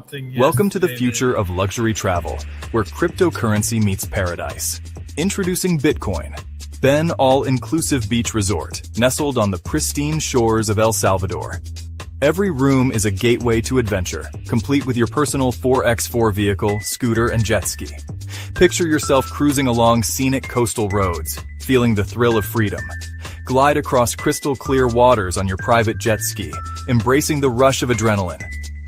something. Welcome to the future of luxury travel, where cryptocurrency meets paradise. Introducing Bitcoin, Ben all-inclusive beach resort, nestled on the pristine shores of El Salvador. Every room is a gateway to adventure, complete with your personal 4x4 vehicle, scooter, and jet ski. Picture yourself cruising along scenic coastal roads, feeling the thrill of freedom. Glide across crystal clear waters on your private jet ski, embracing the rush of adrenaline.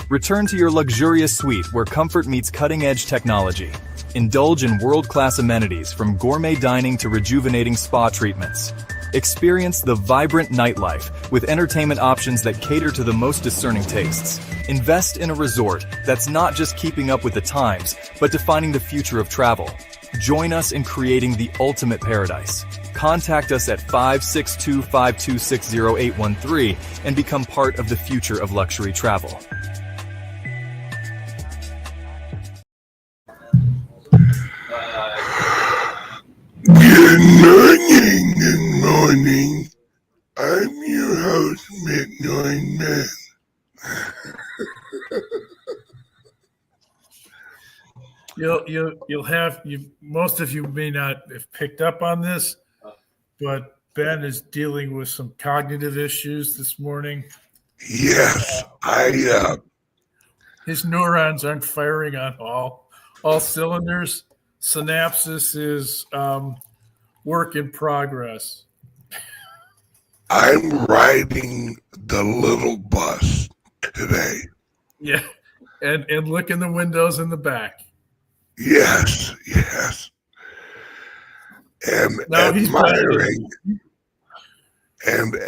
Return to your luxurious suite where comfort meets cutting-edge technology. Indulge in world-class amenities from gourmet dining to rejuvenating spa treatments. Experience the vibrant nightlife with entertainment options that cater to the most discerning tastes. Invest in a resort that's not just keeping up with the times, but defining the future of travel. Join us in creating the ultimate paradise. Contact us at 562-526-0813 and become part of the future of luxury travel. Good morning. I'm your host, Bitcoin Ben. Most of you may not have picked up on this, but Ben is dealing with some cognitive issues this morning. Yes, his neurons aren't firing on all cylinders. Synapses is work in progress. I'm riding the little bus today. Yeah, and look in the windows in the back. Yes. And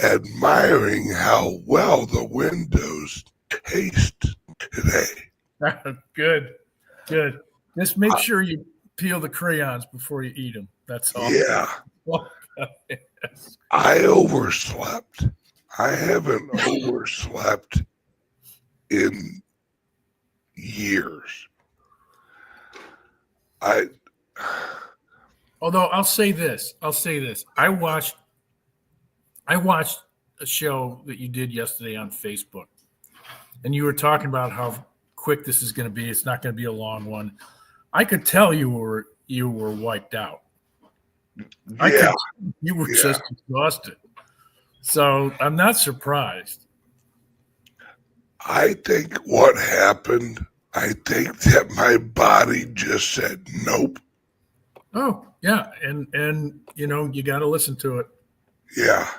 admiring how well the windows taste today. Good. Just make sure you peel the crayons before you eat them. That's all. Yeah. I overslept. I haven't overslept in years. Although I'll say this. I watched a show that you did yesterday on Facebook, and you were talking about how quick this is going to be. It's not going to be a long one. I could tell you were wiped out. You were just exhausted. So I'm not surprised. I think what happened, I think that my body just said nope. Oh, yeah. And you got to listen to it. Yeah.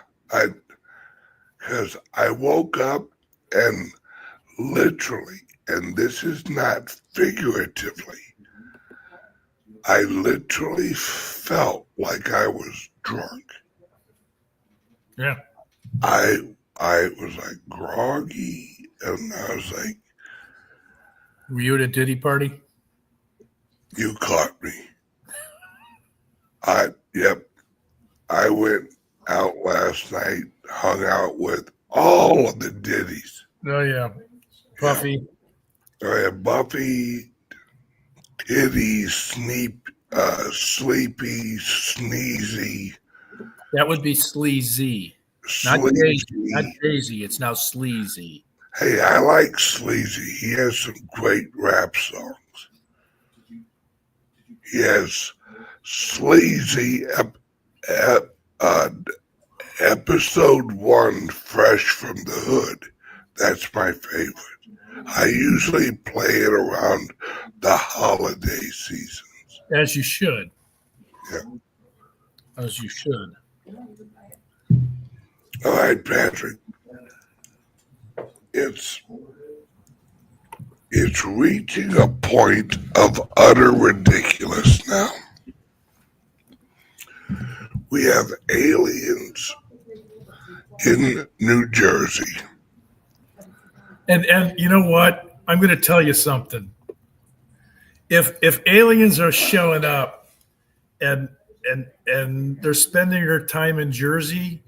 Because I woke up and literally, and this is not figuratively, I literally felt like I was drunk. Yeah. I was like groggy, and I was like, were you at a Diddy party? You caught me. Yep. I went out last night, hung out with all of the Diddies. Oh, yeah. Puffy. Yeah. Oh, yeah. Buffy, Diddy, Sleepy, Sneezy. That would be Sleazy. Not Daisy. It's now Sleazy. Hey, I like Sleazy. He has some great rap songs. He has Sleazy episode 1, Fresh from the Hood. That's my favorite. I usually play it around the holiday seasons. As you should. Yeah. As you should. All right, Patrick. It's reaching a point of utter ridiculous now. We have aliens in New Jersey. And you know what? I'm going to tell you something. If aliens are showing up and they're spending their time in Jersey,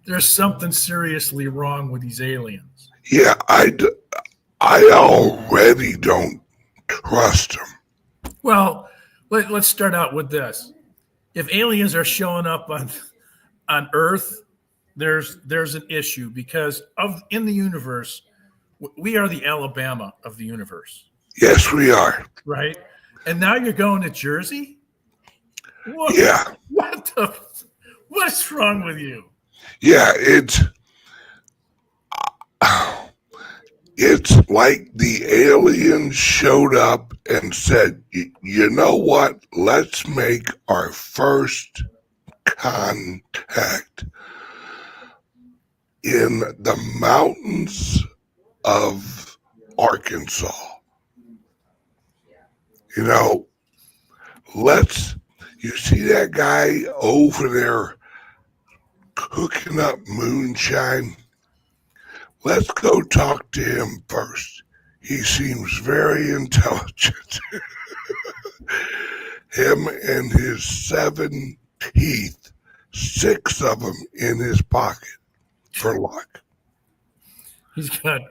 there's something seriously wrong with these aliens. Yeah, I already don't trust them. Well, let's start out with this. If aliens are showing up on Earth, there's an issue because in the universe, we are the Alabama of the universe. Yes, we are. right? And now you're going to Jersey? What? Yeah. What's wrong with you? Yeah, it's like the aliens showed up and said, you know what? Let's make our first contact in the mountains of Arkansas. You know, you see that guy over there cooking up moonshine? Let's go talk to him first. He seems very intelligent. Him and his 7 teeth, 6 of them in his pocket for luck. He's got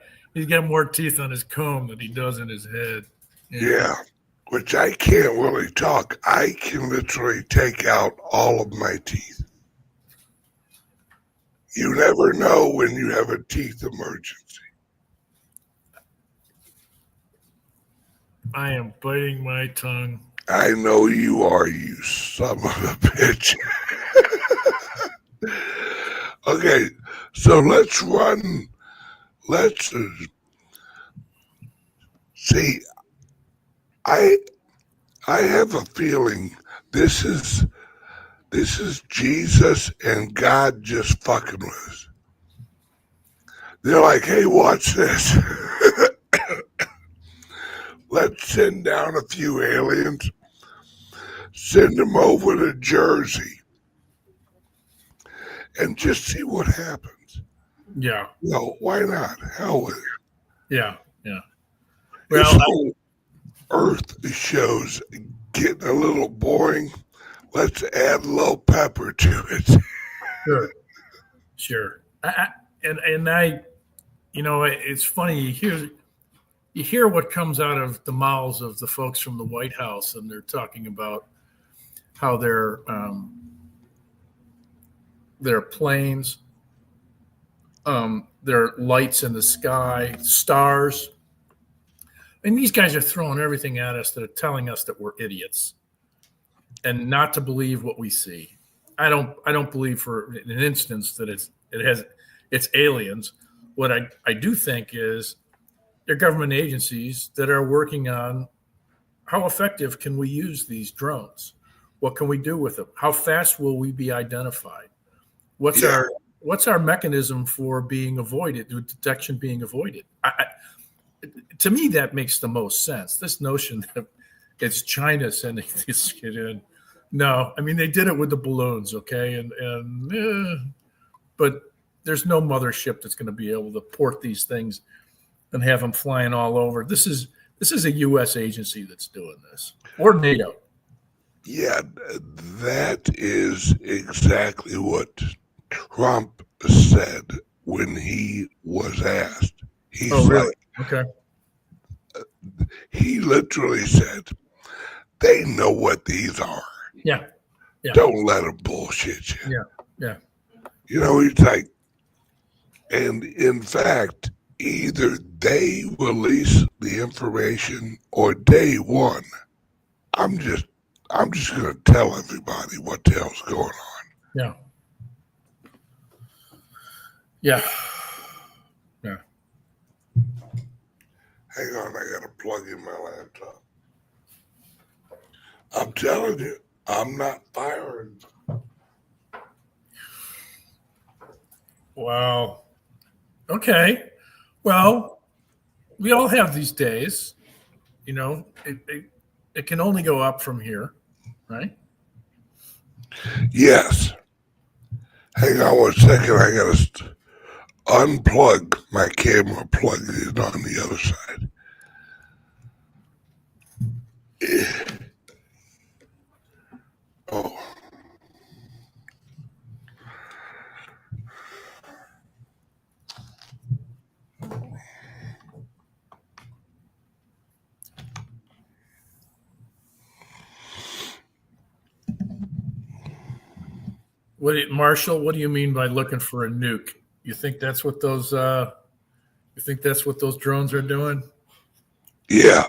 more teeth on his comb than he does in his head. Yeah, which I can't really talk. I can literally take out all of my teeth. You never know when you have a teeth emergency. I am biting my tongue. I know you are, you son of a bitch. Okay, so let's see. I have a feeling this is Jesus and God just fucking with us. They're like, hey, watch this. Let's send down a few aliens, send them over to Jersey, and just see what happens. Yeah. No, why not? Hell with it. Yeah. Well, this whole Earth shows getting a little boring. Let's add a little pepper to it. Sure. It's funny. You hear what comes out of the mouths of the folks from the White House, and they're talking about how their planes, their lights in the sky, stars. And these guys are throwing everything at us that are telling us that we're idiots and not to believe what we see. I don't believe for an instance that it's aliens. What I do think is they're government agencies that are working on how effective can we use these drones? What can we do with them? How fast will we be identified? What's our mechanism for being avoided, detection being avoided? To me, that makes the most sense. This notion that it's China sending this kid in. No, I mean, they did it with the balloons, okay? But there's no mothership that's going to be able to port these things and have them flying all over. This is a U.S. agency that's doing this, or NATO. Yeah, that is exactly what Trump said when he was asked. He's really? Okay. He literally said, they know what these are. Yeah. Don't let them bullshit you. Yeah. You know, he's like, and in fact, either they release the information or day one, I'm just going to tell everybody what the hell's going on. Yeah. Hang on, I got to plug in my laptop. I'm telling you, I'm not firing. Wow. Okay. Well, we all have these days. You know, it can only go up from here, right? Yes. Hang on 1 second. I got to unplug my camera, plug it on the other side. Oh. Marshall, what do you mean by looking for a nuke? You think that's what those drones are doing? Yeah,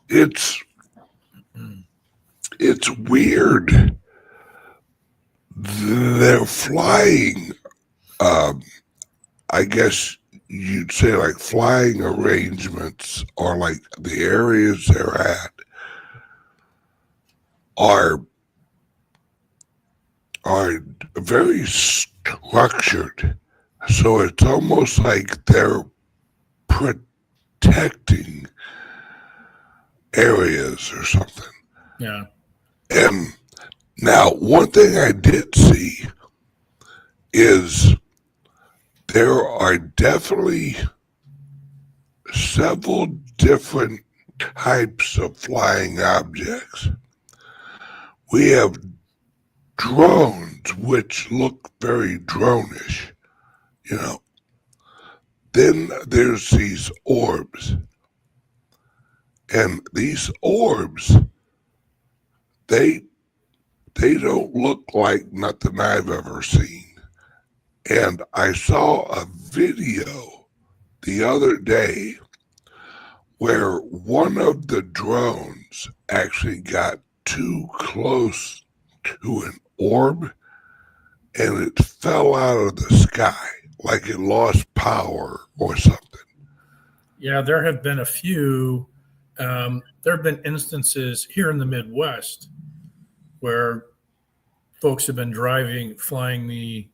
it's weird. They're flying. I guess you'd say like flying arrangements, or like the areas they're at are very structured. So it's almost like they're protecting areas or something. Yeah. And now, one thing I did see is there are definitely several different types of flying objects. We have drones, which look very dronish, you know. Then there's these orbs. And these orbs, they don't look like nothing I've ever seen. And I saw a video the other day where one of the drones actually got too close to an orb and it fell out of the sky, like it lost power or something. Yeah, there have been a few. There have been instances here in the Midwest where folks have been flying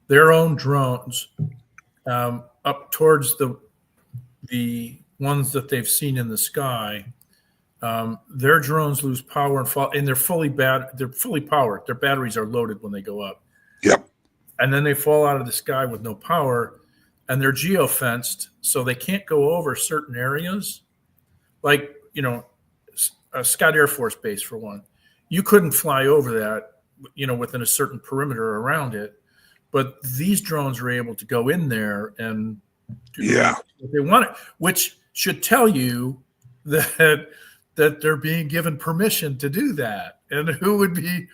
their own drones up towards the ones that they've seen in the sky. Their drones lose power and fall, and they're fully powered. Their batteries are loaded when they go up. Yep. And then they fall out of the sky with no power, and they're geofenced, so they can't go over certain areas. Like, Scott Air Force Base, for one. You couldn't fly over that, within a certain perimeter around it. But these drones are able to go in there and do what they want, which should tell you that they're being given permission to do that. And who would be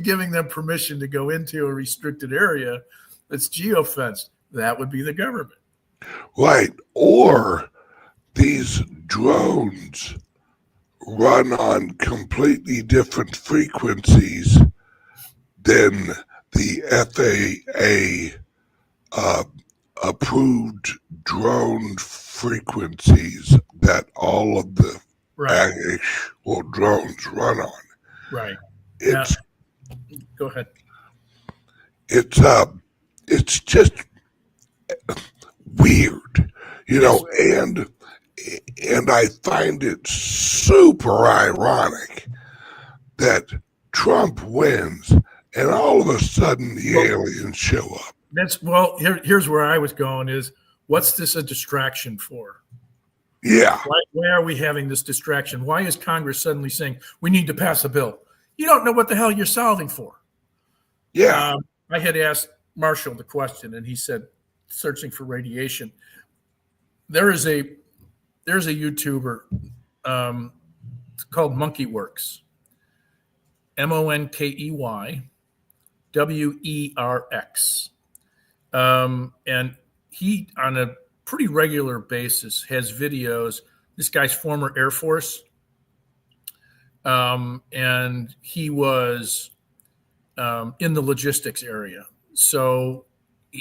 giving them permission to go into a restricted area that's geofenced? That would be the government. Right. Or these drones run on completely different frequencies than the FAA approved drone frequencies that all of the actual drones run on. Right. It's go ahead. It's just weird, and I find it super ironic that Trump wins and all of a sudden the aliens show up. Here's where I was going is, what's this a distraction for? Yeah. Why are we having this distraction? Why is Congress suddenly saying we need to pass a bill? You don't know what the hell you're solving for. Yeah. I had asked Marshall the question, and he said, searching for radiation. There's a YouTuber called Monkey Works, MONKEYWERX. And he, on a pretty regular basis, has videos. This guy's former Air Force. And he was in the logistics area. So,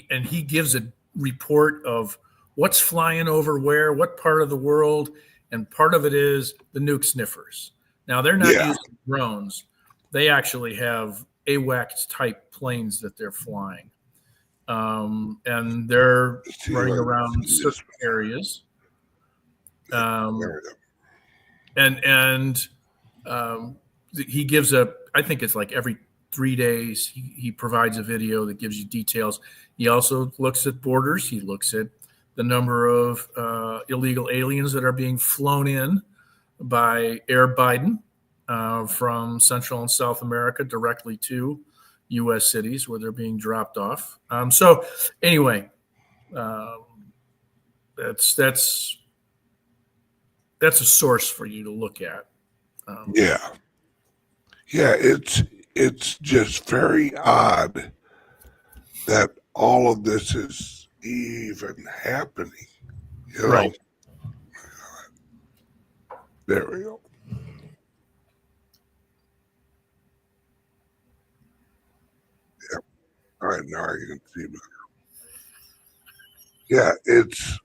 and he gives a report of what's flying over where, what part of the world, and part of it is the nuke sniffers. Now, they're not using drones. They actually have AWACS type planes that they're flying. And they're running around certain areas. He gives I think it's like every 3 days, he provides a video that gives you details. He also looks at borders. He looks at the number of illegal aliens that are being flown in by Air Biden from Central and South America directly to U.S. cities where they're being dropped off. So anyway, that's a source for you to look at. It's just very odd that all of this is even happening. You know, Right. there we go. Yeah. All right, now I can see better. Yeah, it's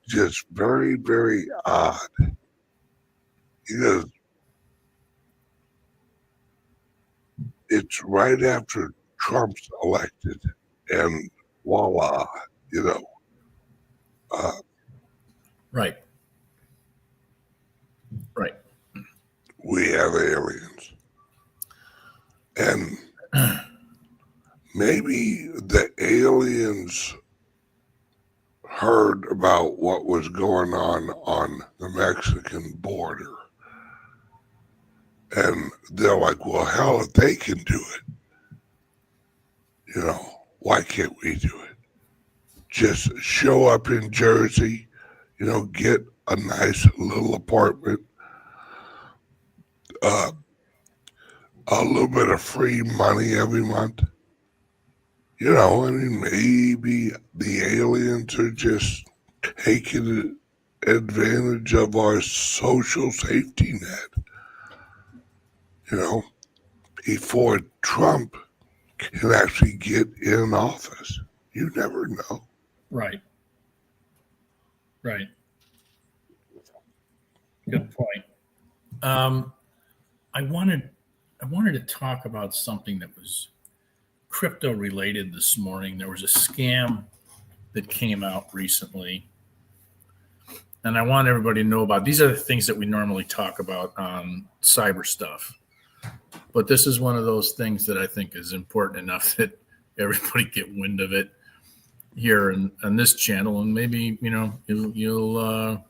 just very, very odd. Because it's right after Trump's elected, and voila, you know, Right. Right. we have aliens. And maybe the aliens heard about what was going on the Mexican border. And they're like, well, hell, if they can do it, you know, why can't we do it? Just show up in Jersey, you know, get a nice little apartment, a little bit of free money every month. You know, I mean, maybe the aliens are just taking advantage of our social safety net, you know, before Trump can actually get in office. You never know. Right. Right. Good point. I wanted to talk about something that was crypto related this morning. There was a scam that came out recently, and I want everybody to know about. These are the things that we normally talk about on cyber stuff, but this is one of those things that I think is important enough that everybody get wind of it here on this channel, and maybe you'll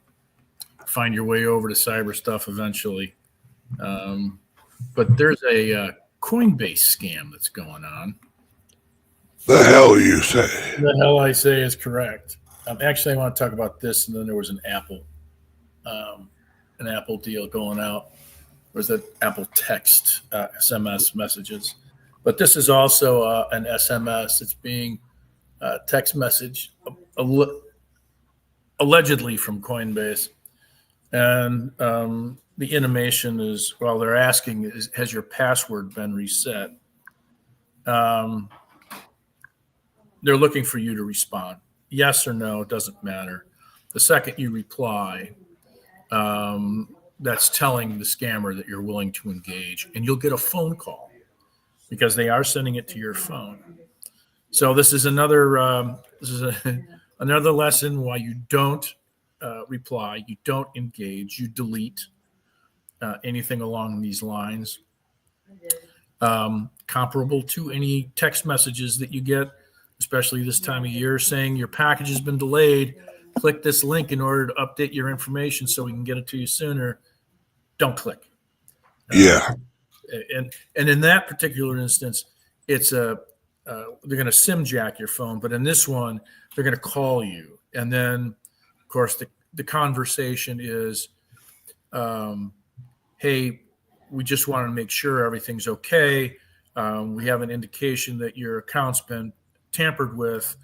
find your way over to cyber stuff eventually. But there's a Coinbase scam that's going on. The hell you say? The hell I say is correct. Actually, I want to talk about this, and then there was an Apple deal going out. Was that Apple text SMS messages? But this is also an SMS. It's being text message allegedly from Coinbase, and the intimation is, well, they're asking, has your password been reset? They're looking for you to respond. Yes or no, it doesn't matter. The second you reply, that's telling the scammer that you're willing to engage, and you'll get a phone call because they are sending it to your phone. So this is another another lesson why you don't reply, you don't engage, you delete anything along these lines. Comparable to any text messages that you get, especially this time of year, saying your package has been delayed. Click this link in order to update your information so we can get it to you sooner. Don't click. Yeah. And in that particular instance, it's they're going to SIM jack your phone, but in this one, they're going to call you, and then, of course, the conversation is, hey, we just want to make sure everything's okay. We have an indication that your account's been tampered with,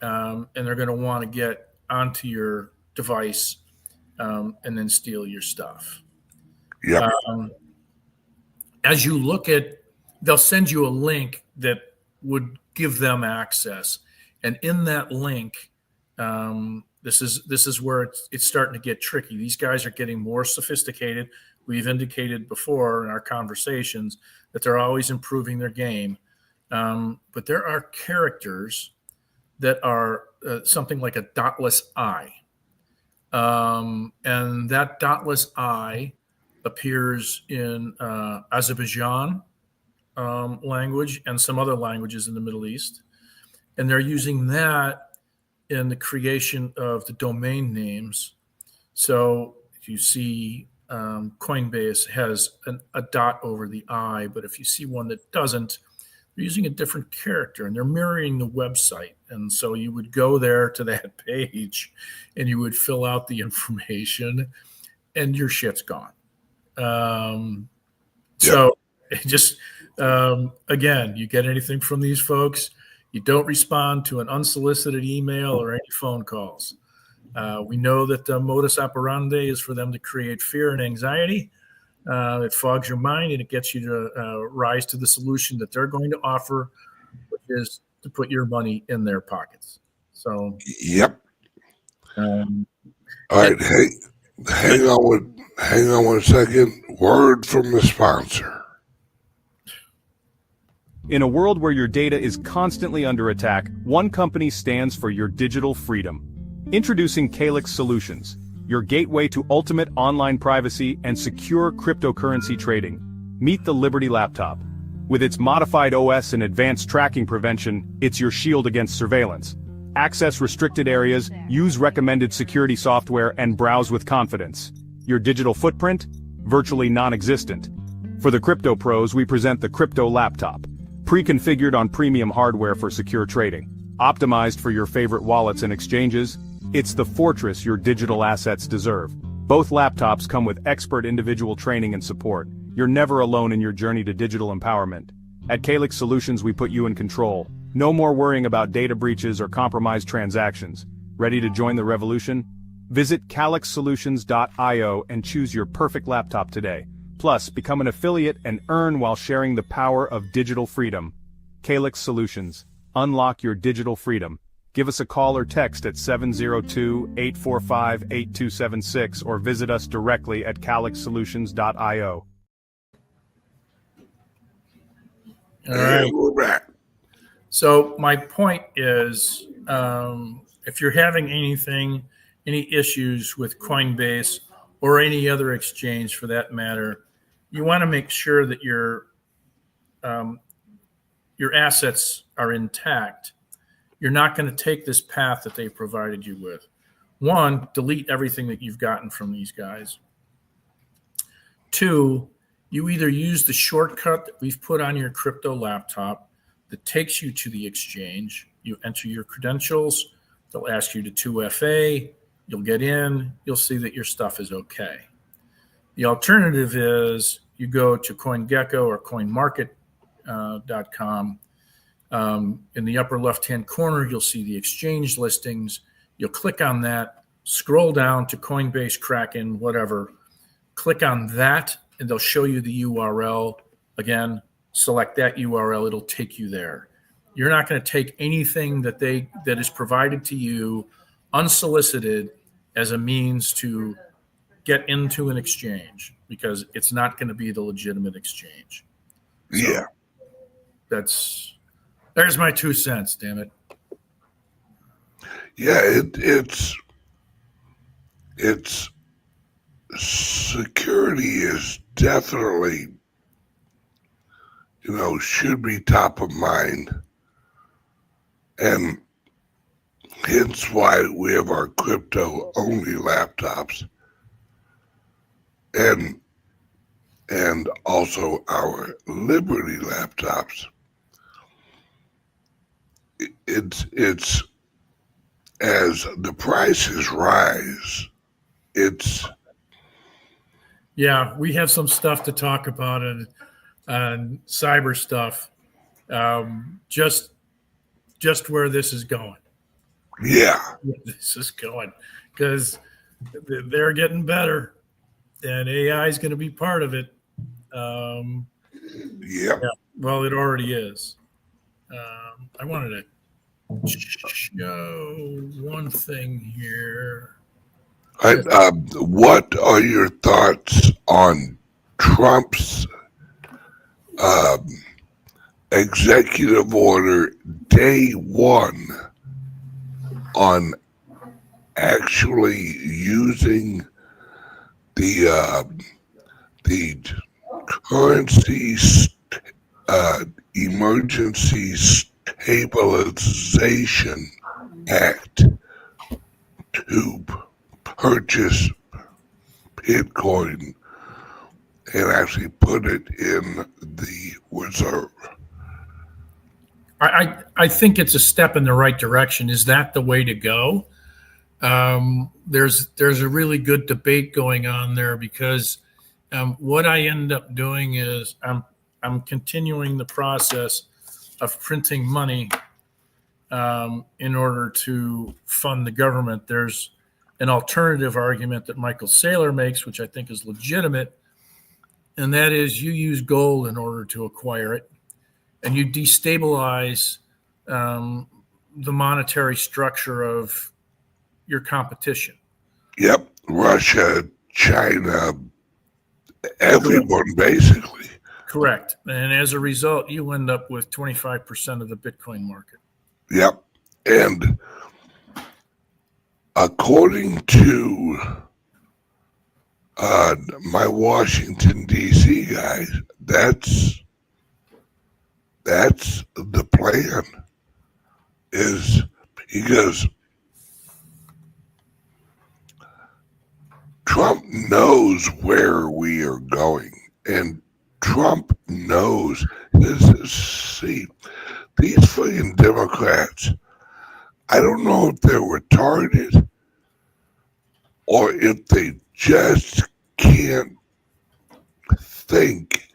and they're going to want to get onto your device and then steal your stuff. Yeah. As you look at, they'll send you a link that would give them access, and in that link, this is where it's starting to get tricky. These guys are getting more sophisticated. We've indicated before in our conversations that they're always improving their game, but there are characters that are something like a dotless I, and that dotless I appears in Azerbaijan language and some other languages in the Middle East. And they're using that in the creation of the domain names. So if you see Coinbase has a dot over the I, but if you see one that doesn't, they're using a different character and they're mirroring the website. And so you would go there to that page and you would fill out the information and your shit's gone. So just, again, you get anything from these folks, You don't respond to an unsolicited email or any phone calls. We know that the modus operandi is for them to create fear and anxiety. It fogs your mind and it gets you to rise to the solution that they're going to offer, which is to put your money in their pockets. So, Yep. All right. Hey, hang on one second. Word from the sponsor. In a world where your data is constantly under attack, one company stands for your digital freedom. Introducing CALIX Solutions, your gateway to ultimate online privacy and secure cryptocurrency trading. Meet the Liberty laptop. With its modified OS and advanced tracking prevention, it's your shield against surveillance. Access restricted areas, use recommended security software, and browse with confidence. Your digital footprint? Virtually non-existent. For the crypto pros, we present the Crypto Laptop. Pre-configured on premium hardware for secure trading. Optimized for your favorite wallets and exchanges, it's the fortress your digital assets deserve. Both laptops come with expert individual training and support. You're never alone in your journey to digital empowerment. At CALIX Solutions, we put you in control. No more worrying about data breaches or compromised transactions. Ready to join the revolution? Visit calixsolutions.io and choose your perfect laptop today. Plus, become an affiliate and earn while sharing the power of digital freedom. CALIX Solutions. Unlock your digital freedom. Give us a call or text at 702-845-8276 or visit us directly at calixsolutions.io. All right. And we're back. So my point is, if you're having any issues with Coinbase or any other exchange for that matter, you want to make sure that your assets are intact. You're not going to take this path that they provided you with. One, delete everything that you've gotten from these guys. Two, you either use the shortcut that we've put on your crypto laptop that takes you to the exchange. You enter your credentials. They'll ask you to 2FA. You'll get in. You'll see that your stuff is okay. The alternative is you go to CoinGecko or CoinMarket.com. In the upper left-hand corner, you'll see the exchange listings. You'll click on that, scroll down to Coinbase, Kraken, whatever. Click on that, and they'll show you the URL. Again, select that URL. It'll take you there. You're not going to take anything that is provided to you unsolicited as a means to get into an exchange, because it's not going to be the legitimate exchange. So there's my 2 cents, damn it. Yeah, it's security is definitely, should be top of mind. And hence why we have our crypto only laptops and also our Liberty laptops. It's as the prices rise, yeah, we have some stuff to talk about on cyber stuff. Just where this is going. Yeah, this is going, because they're getting better, and AI is going to be part of it. Yeah, well, it already is. I wanted to show one thing here. What are your thoughts on Trump's executive order day one on actually using the currency emergency stabilization act to purchase Bitcoin and actually put it in the reserve? I think it's a step in the right direction. Is that the way to go? There's a really good debate going on there, because what I end up doing is I'm continuing the process of printing money in order to fund the government. There's an alternative argument that Michael Saylor makes, which I think is legitimate, and that is you use gold in order to acquire it, and you destabilize the monetary structure of your competition. Yep. Russia, China, everyone basically. Correct. And as a result, you end up with 25% of the Bitcoin market. Yep. And according to my Washington, D.C. guys, that's the plan. Is because Trump knows where we are going, and Trump knows this. See, these freaking Democrats, I don't know if they're retarded or if they just can't think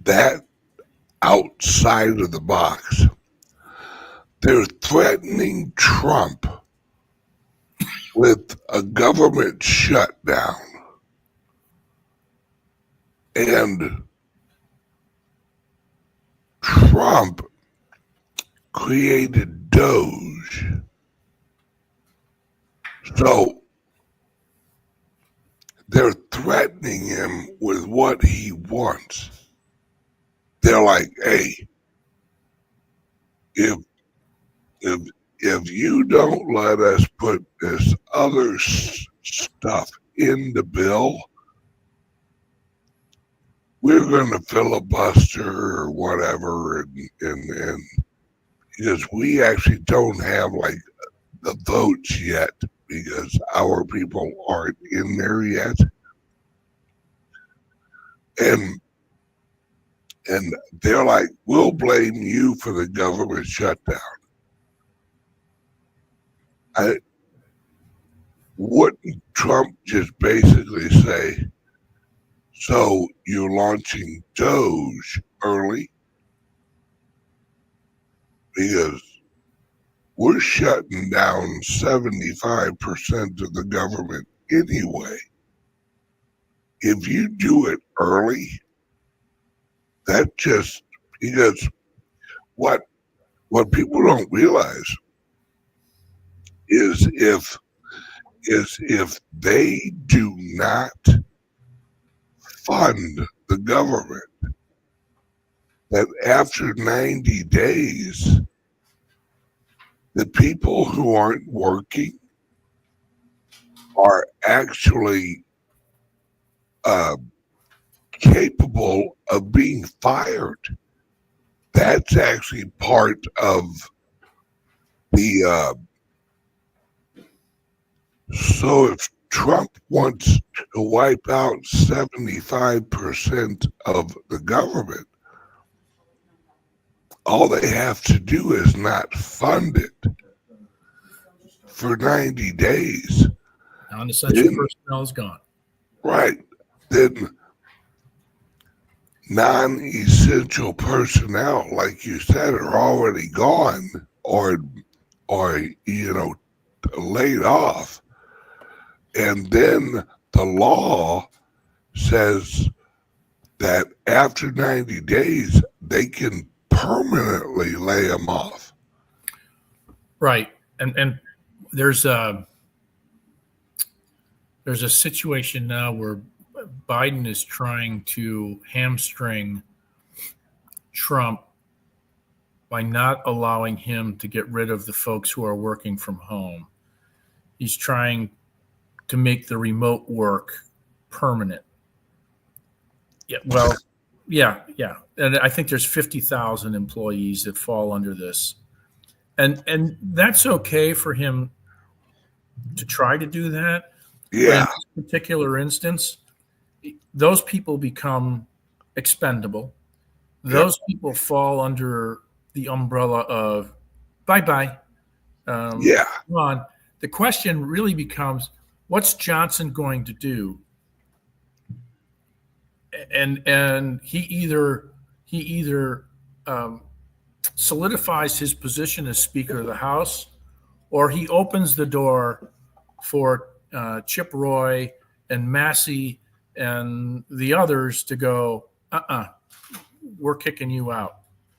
that outside of the box. They're threatening Trump with a government shutdown. And Trump created Doge. So they're threatening him with what he wants. They're like, hey, if you don't let us put this other stuff in the bill, we're going to filibuster or whatever, and because we actually don't have like the votes yet because our people aren't in there yet, and they're like, we'll blame you for the government shutdown. Wouldn't Trump just basically say, so you're launching Doge early? Because we're shutting down 75% of the government anyway. If you do it early, that just, because what people don't realize is if they do not fund the government, that after 90 days, the people who aren't working are actually capable of being fired. That's actually part of the so if Trump wants to wipe out 75% of the government, all they have to do is not fund it for 90 days. Non-essential personnel is gone. Right. Then non-essential personnel, like you said, are already gone or laid off. And then the law says that after 90 days, they can permanently lay them off. Right. And there's a situation now where Biden is trying to hamstring Trump by not allowing him to get rid of the folks who are working from home. He's trying to make the remote work permanent. Yeah, well, yeah. And I think there's 50,000 employees that fall under this. And that's okay for him to try to do that. Yeah. In this particular instance, those people become expendable. Those people fall under the umbrella of bye-bye. Come on. The question really becomes, what's Johnson going to do? And he either solidifies his position as Speaker of the House, or he opens the door for Chip Roy and Massey and the others to go, we're kicking you out.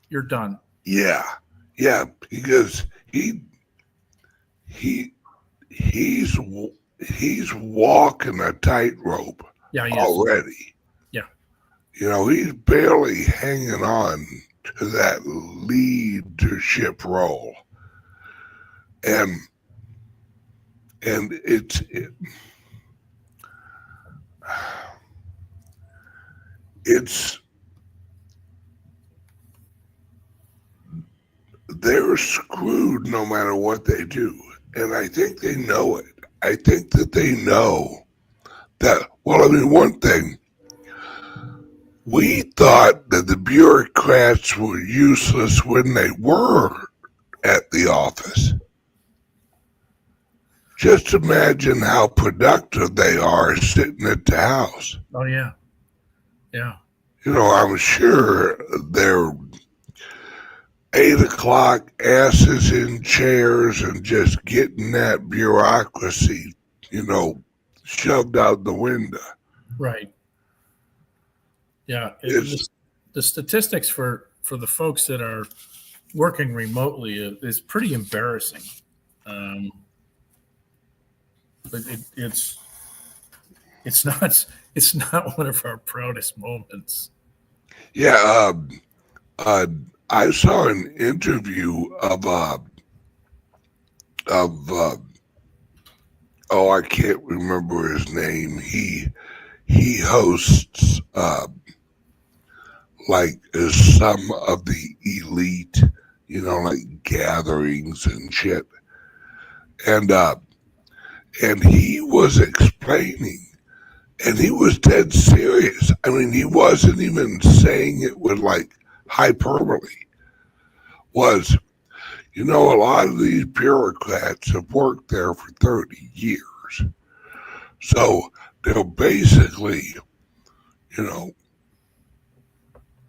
You're done. Yeah, because he's walking a tightrope already. Yeah. You know, he's barely hanging on to that leadership role. And they're screwed no matter what they do. And I think they know it. I think that they know that, well, I mean, one thing, we thought that the bureaucrats were useless when they were at the office. Just imagine how productive they are sitting at the house. Oh, yeah. Yeah. You know, I'm sure they're 8 o'clock asses in chairs and just getting that bureaucracy, you know, shoved out the window. Right. Yeah. The statistics for the folks that are working remotely is pretty embarrassing. But it's not one of our proudest moments. Yeah. I saw an interview of I can't remember his name. He hosts like some of the elite, you know, like gatherings and shit. And he was explaining, and he was dead serious. I mean, he wasn't even saying it with like hyperbole. Was, you know, a lot of these bureaucrats have worked there for 30 years. So they're basically, you know,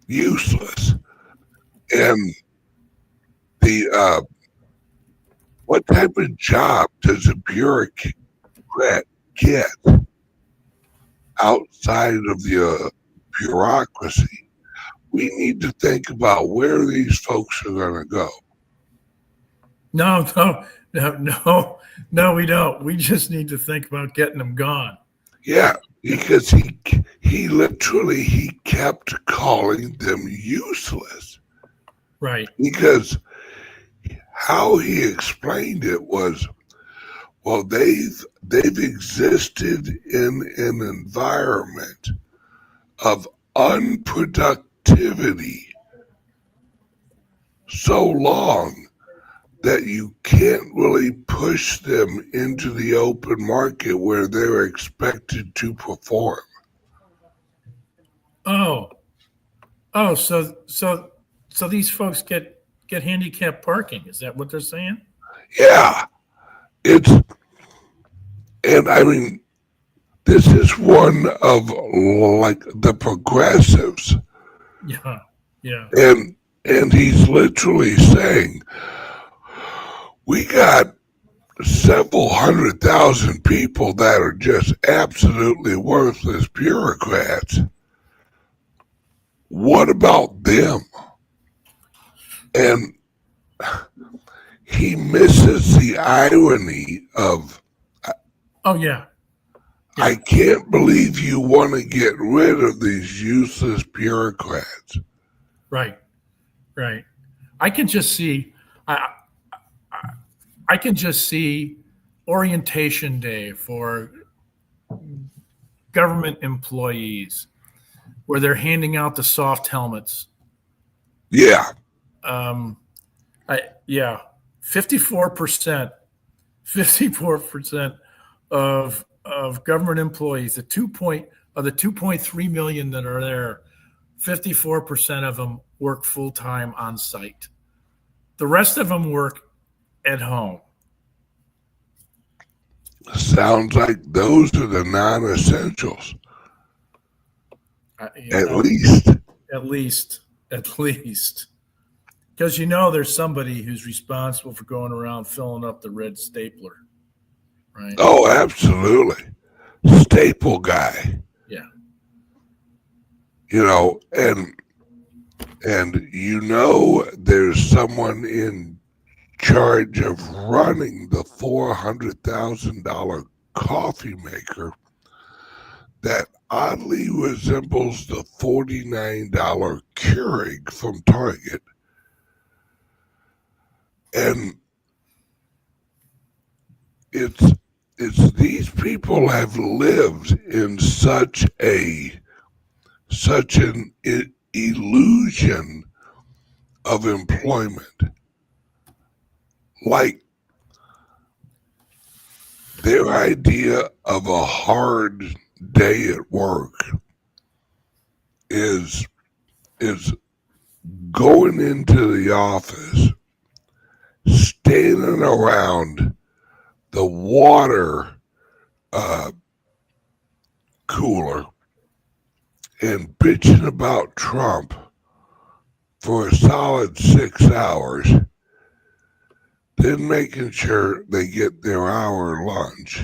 useless. And the what type of job does a bureaucrat get outside of the bureaucracy? We need to think about where these folks are going to go. No, we don't. We just need to think about getting them gone. Yeah, because he literally kept calling them useless. Right. Because how he explained it was, well, they've existed in an environment of unproductivity so long that you can't really push them into the open market where they're expected to perform. So these folks get handicapped parking. Is that what they're saying? Yeah. And I mean, this is one of like the progressives. Yeah. And he's literally saying, we got several 100,000 people that are just absolutely worthless bureaucrats. What about them? And he misses the irony of, oh, yeah. I can't believe you want to get rid of these useless bureaucrats. Right. I can just see orientation day for government employees where they're handing out the soft helmets. Yeah. 54% of government employees, the 2.3 million that are there, 54% of them work full-time on site. The rest of them work at home. Sounds like those are the non-essentials. At least. Because you know there's somebody who's responsible for going around filling up the red stapler, right? Oh, absolutely. Staple guy. Yeah. You know, and you know there's someone in charge of running the $400,000 coffee maker that oddly resembles the $49 Keurig from Target. And it's these people have lived in such an illusion of employment. Like their idea of a hard day at work is going into the office, standing around the water cooler and bitching about Trump for a solid 6 hours, then making sure they get their hour lunch,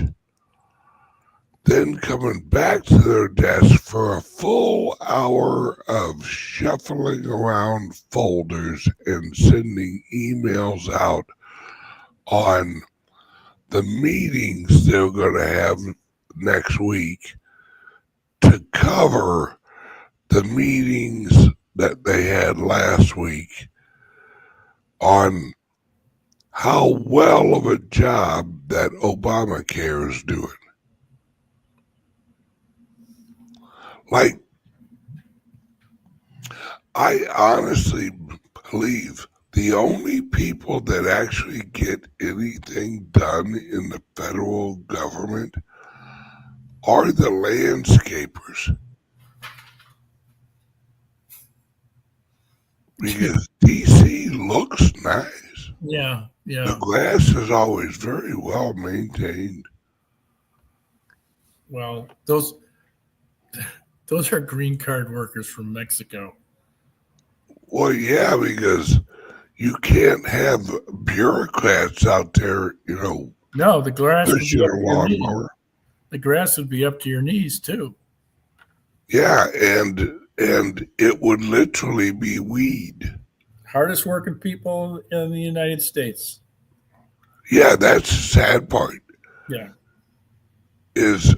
then coming back to their desk for a full hour of shuffling around folders and sending emails out on the meetings they're going to have next week to cover the meetings that they had last week on how well of a job that Obamacare is doing. Like, I honestly believe the only people that actually get anything done in the federal government are the landscapers. Because DC looks nice. Yeah. The grass is always very well maintained. Well, those are green card workers from Mexico. Well, yeah, because you can't have bureaucrats out there, No, the grass would be up to your knees. lawnmower. The grass would be up to your knees too. Yeah, and it would literally be weed. Hardest working people in the United States. Yeah, that's the sad part. Yeah. Is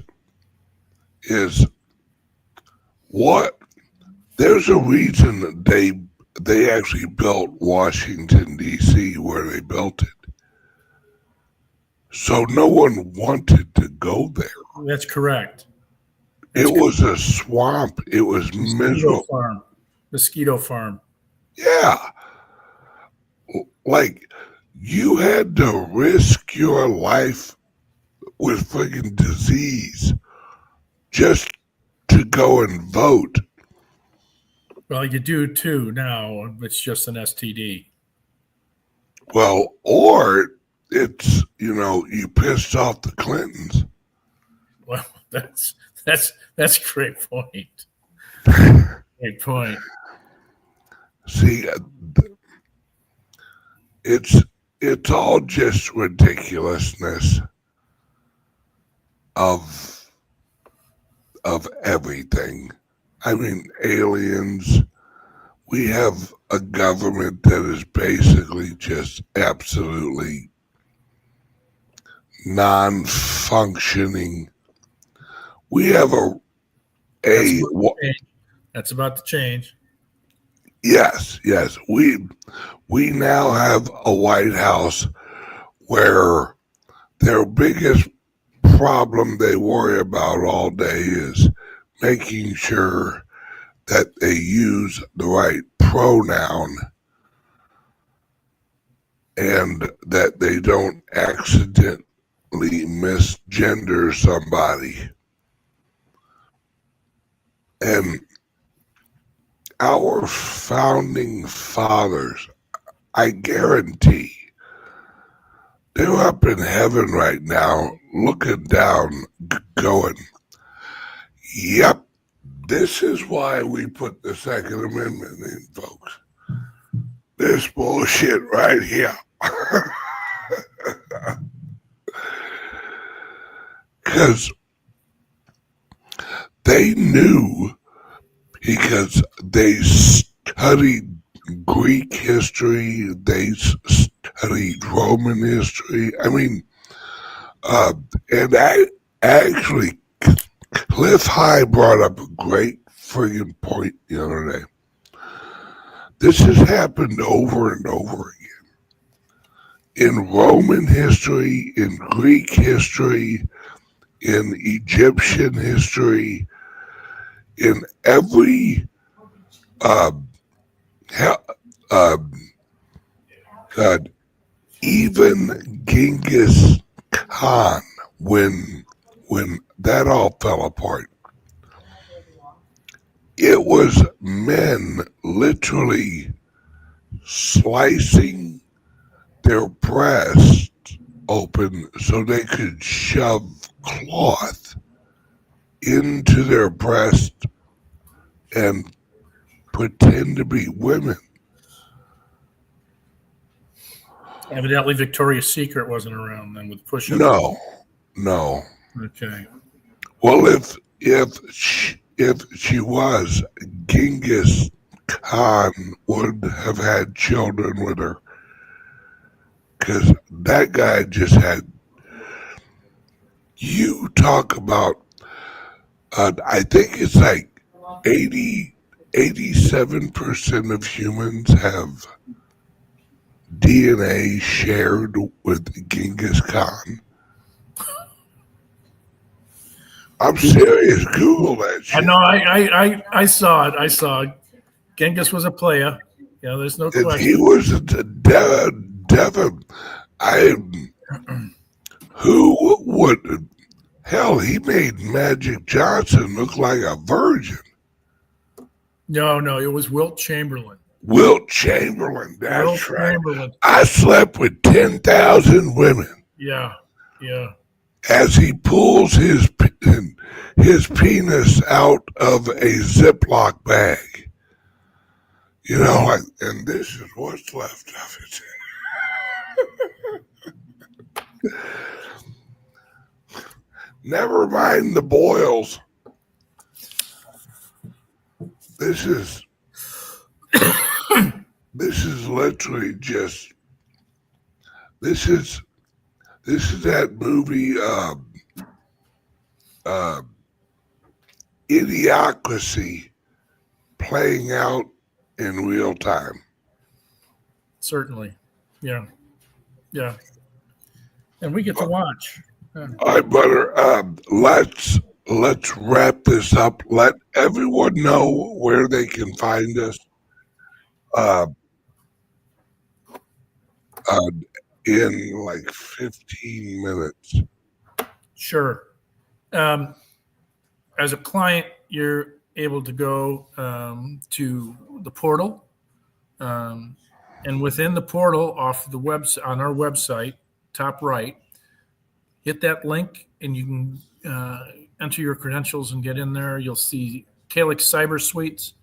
what there's a reason that they actually built Washington D.C. where they built it. So no one wanted to go there. That's correct. It was a swamp. It was miserable. Mosquito farm. Yeah. Like, you had to risk your life with friggin' disease just to go and vote. Well, you do too now. It's just an STD. Well, or it's, you pissed off the Clintons. Well, that's a great point. Great point. See, it's all just ridiculousness of everything. I mean, aliens. We have a government that is basically just absolutely non-functioning. We have That's about to change. Yes. We now have a White House where their biggest problem they worry about all day is making sure that they use the right pronoun and that they don't accidentally misgender somebody. And our founding fathers, I guarantee, they're up in heaven right now looking down, going, yep, this is why we put the Second Amendment in, folks. this bullshit right here. Because they knew, because they studied Greek history, they studied Roman history. I mean, and actually, Cliff High brought up a great friggin' point the other day. This has happened over and over again. In Roman history, in Greek history, in Egyptian history, in every even Genghis Khan, when that all fell apart, it was men literally slicing their breasts open so they could shove cloth into their breast and pretend to be women. Evidently, Victoria's Secret wasn't around then with push-ups. No. Okay. Well, if she was, Genghis Khan would have had children with her, because that guy just had. You talk about, I think it's like 87% of humans have DNA shared with Genghis Khan. I'm serious. Google that shit. No, I saw it. I saw it. Genghis was a player. Yeah, there's no And question. he was a Devon. Who would? Hell, he made Magic Johnson look like a virgin. No, it was Wilt Chamberlain. Wilt Chamberlain, that's Wilt right. Chamberlain. I slept with 10,000 women. Yeah. As he pulls his penis out of a Ziploc bag. You know, like, and this is what's left of it. Never mind the boils. This is literally just. This is that movie, Idiocracy, playing out in real time. Certainly. Yeah. And we get to watch. All right, brother. Let's wrap this up. Let everyone know where they can find us. In like 15 minutes. Sure. As a client, you're able to go to the portal, and within the portal, off the on our website, top right, hit that link, and you can enter your credentials and get in there. You'll see CALIX Cyber Suites,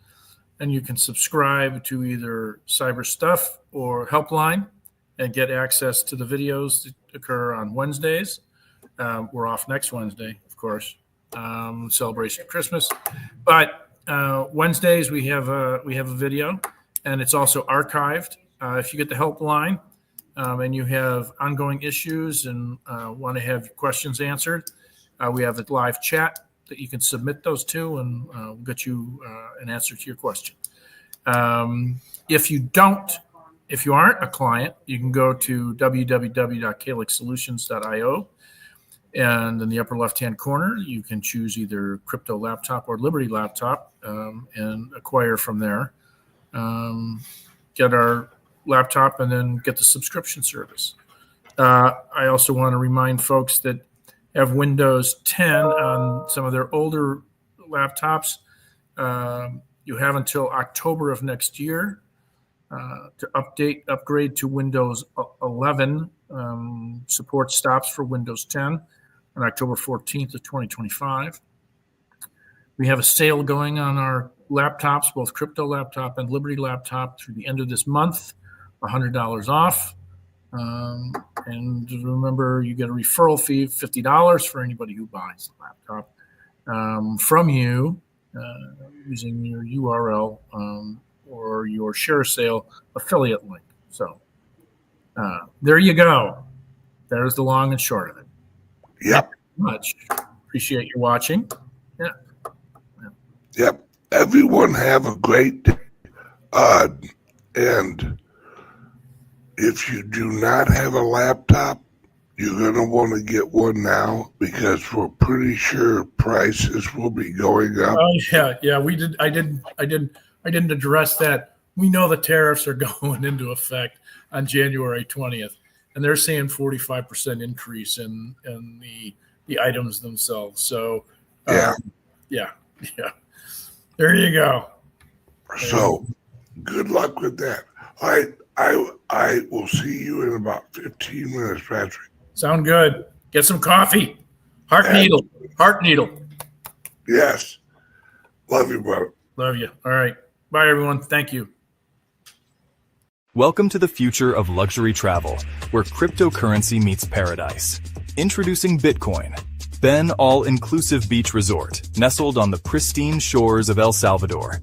and you can subscribe to either Cyber Stuff or Helpline and get access to the videos that occur on Wednesdays. We're off next Wednesday, of course, celebration of Christmas. But Wednesdays we have a video, and it's also archived. If you get the helpline and you have ongoing issues and want to have questions answered, we have a live chat that you can submit those to, and we'll get you an answer to your question. If you aren't a client, you can go to www.calixsolutions.io, and in the upper left-hand corner, you can choose either Crypto Laptop or Liberty Laptop and acquire from there. Get our laptop and then get the subscription service. I also want to remind folks that have Windows 10 on some of their older laptops. You have until October of next year to upgrade to Windows 11. Support stops for Windows 10 on October 14th of 2025. We have a sale going on our laptops, both Crypto Laptop and Liberty Laptop, through the end of this month. $100 off. And remember, you get a referral fee of $50 for anybody who buys the laptop from you using your URL or your share sale affiliate link. So there you go. There's the long and short of it. Yep. Much appreciate you watching. Yeah. Yep. Everyone have a great day. And if you do not have a laptop, you're going to want to get one now because we're pretty sure prices will be going up. Oh yeah. We did. I didn't address that. We know the tariffs are going into effect on January 20th, and they're saying 45% increase in the items themselves. So yeah. There you go. So good luck with that. All right. I will see you in about 15 minutes, Patrick. Sound good. Get some coffee. Heart needle. Yes. Love you, brother. Love you. All right. Bye, everyone. Thank you. Welcome to the future of luxury travel, where cryptocurrency meets paradise. Introducing Bitcoin, Ben all-inclusive beach resort, nestled on the pristine shores of El Salvador.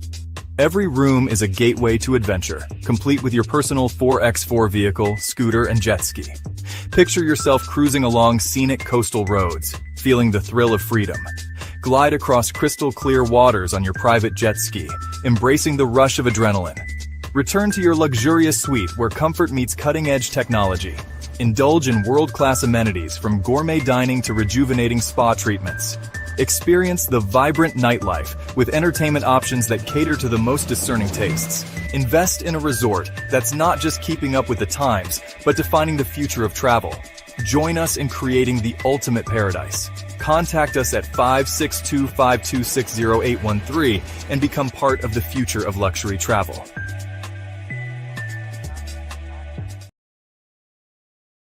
Every room is a gateway to adventure, complete with your personal 4x4 vehicle, scooter, and jet ski. Picture yourself cruising along scenic coastal roads, feeling the thrill of freedom. Glide across crystal clear waters on your private jet ski, embracing the rush of adrenaline. Return to your luxurious suite where comfort meets cutting-edge technology. Indulge in world-class amenities from gourmet dining to rejuvenating spa treatments. Experience the vibrant nightlife with entertainment options that cater to the most discerning tastes. Invest in a resort that's not just keeping up with the times, but defining the future of travel. Join us in creating the ultimate paradise. Contact us at 562-526-0813 and become part of the future of luxury travel.